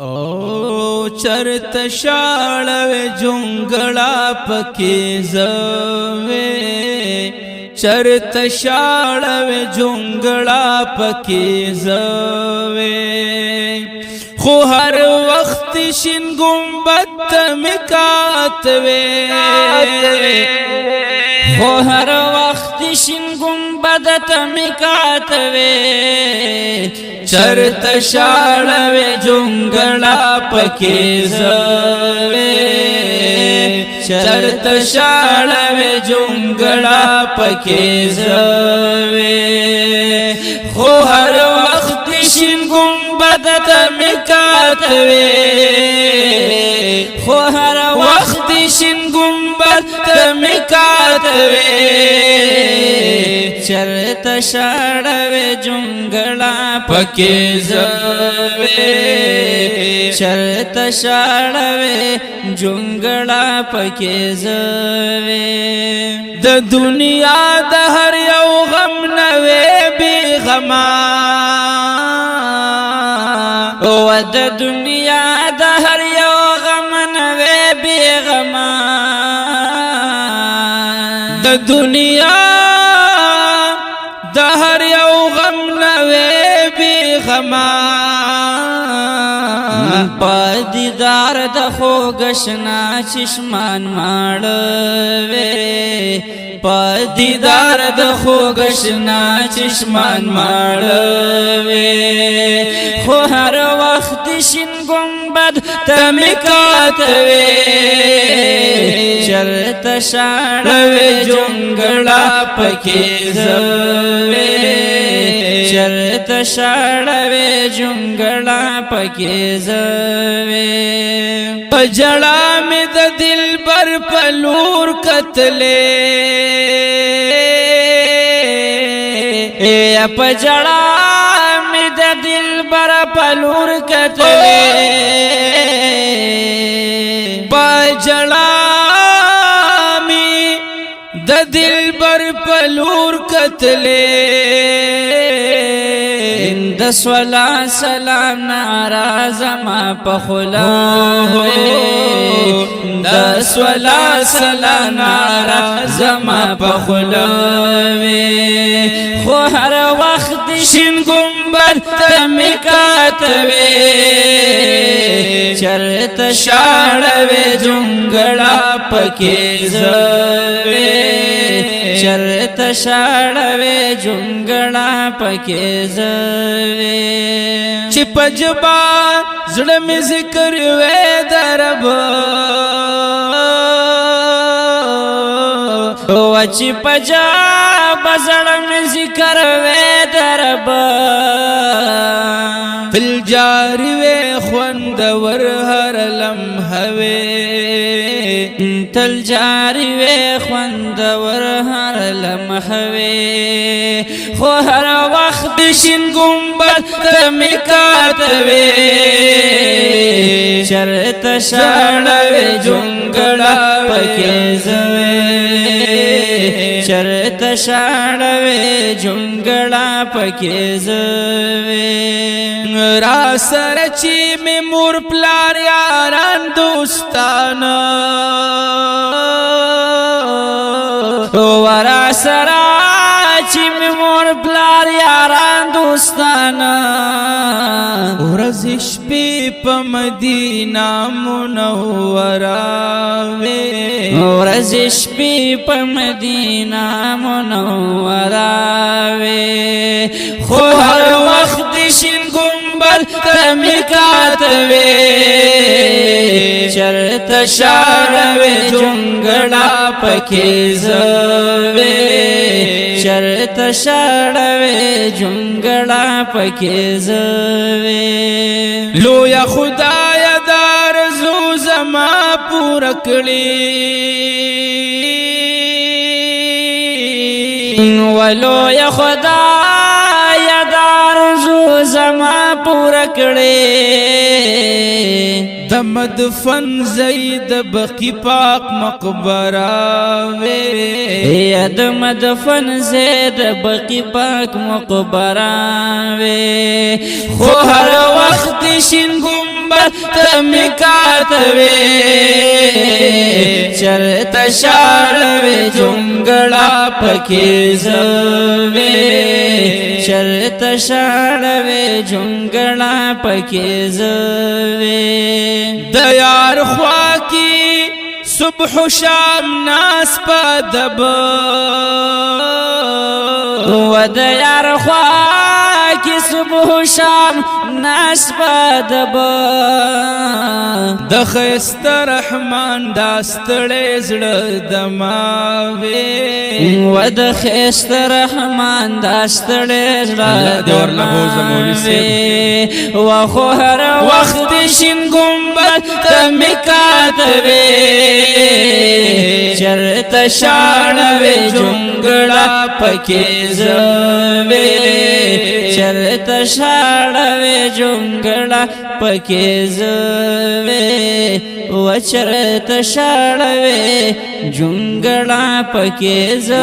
او چرت شاړوي جونګړه پکې زوي چرت شاړوي جونګړه پکې زوي خو هر وخت شین ګمبد مکاتوي خو هر وخت شین ګمبد مکاتوي چرت شاړوي جونګړه پکې زوي چرت شاړوي جونګړه پکې زوي خو هر وخت شین ګمبد مکاتوي خو هر وخت شین ګمبد مکاتوي چرت شاړوي جونګړه پکې زوي چرت شاړوي جونګړه پکې زوي د دنیا د هر یو غم نوې بي غما او د دنیا د هر یو غم نوې بي غما د دنیا د هر یو غم نوې بي غما پدیدار د خوګشنا چشمان ماړوي پدیدار د خوګشنا چشمان ماړوي خو هر وخت شین ګمبد تمکاتوي چرت شاړوي جونګړه پکې زوي چرت شاړوي جونګړه پکې زوي پجړا مې د دلبر په لور کتلې پجړا مې د دلبر په لور کتلې پجړا مې د دلبر په لور کتلې د سولا سلام ناراض ما پخلا د سولا سلام ناراض ما پخلا خو هر وخت شین ګمبد تمکاتوي چرت شاړوي جونګړه پکې زوي چرت شاړوي جونګړه پکې زوي چې پجبا زړه مې ذکر وې درب او چې پجا بزړه مې ذکر وې درب فل جاری وې خوند ور هر لمحه وې تل جاری وې خوند ور هر لمحه وې خو هر وخت شین ګمبد مکاتوي چرت شاړوي جونګړه پکې زوي چرت شاړوي جونګړه پکې زوي را سره چې مې مور پلار یاران دوستان ورا سره چې مې مور پلار یاران دوستان ورځ شپې په مدینه منوره وې ورځ شپې په مدینه منوره وې خو هر وخت شین ګمبد مکاتوي چرت شاړوي جونګړه پکې زوي چرت شاړوي جونګړه پکې زوي لویا خدای دار زو زما پور کړی ولویا خدای دار زو زما پور کړی د مدفن زید بقی پاک مقبره وې د مدفن زید بقی پاک مقبره وې خو هر وخت شین ګم گنبد تمکاتوے چرت شاڑوے جنگڑا پکیزوے چرت شاڑوے جنگڑا پکیزوے دیار خواکی صبح و شام ناس پا دب و دیار خواکی صبح و شام ناس پا دب دخست رحمان داستڑے زڑ دماوے و دخست رحمان داستڑے زڑ دماوے و خوہر وقت شن گنبد تمکاتوے چرت شاڑوے جنگڑا پکیزوے چرت شاڑوے جنگڑا پکیزوے و چرت شاڑوے جنگڑا پکیزوے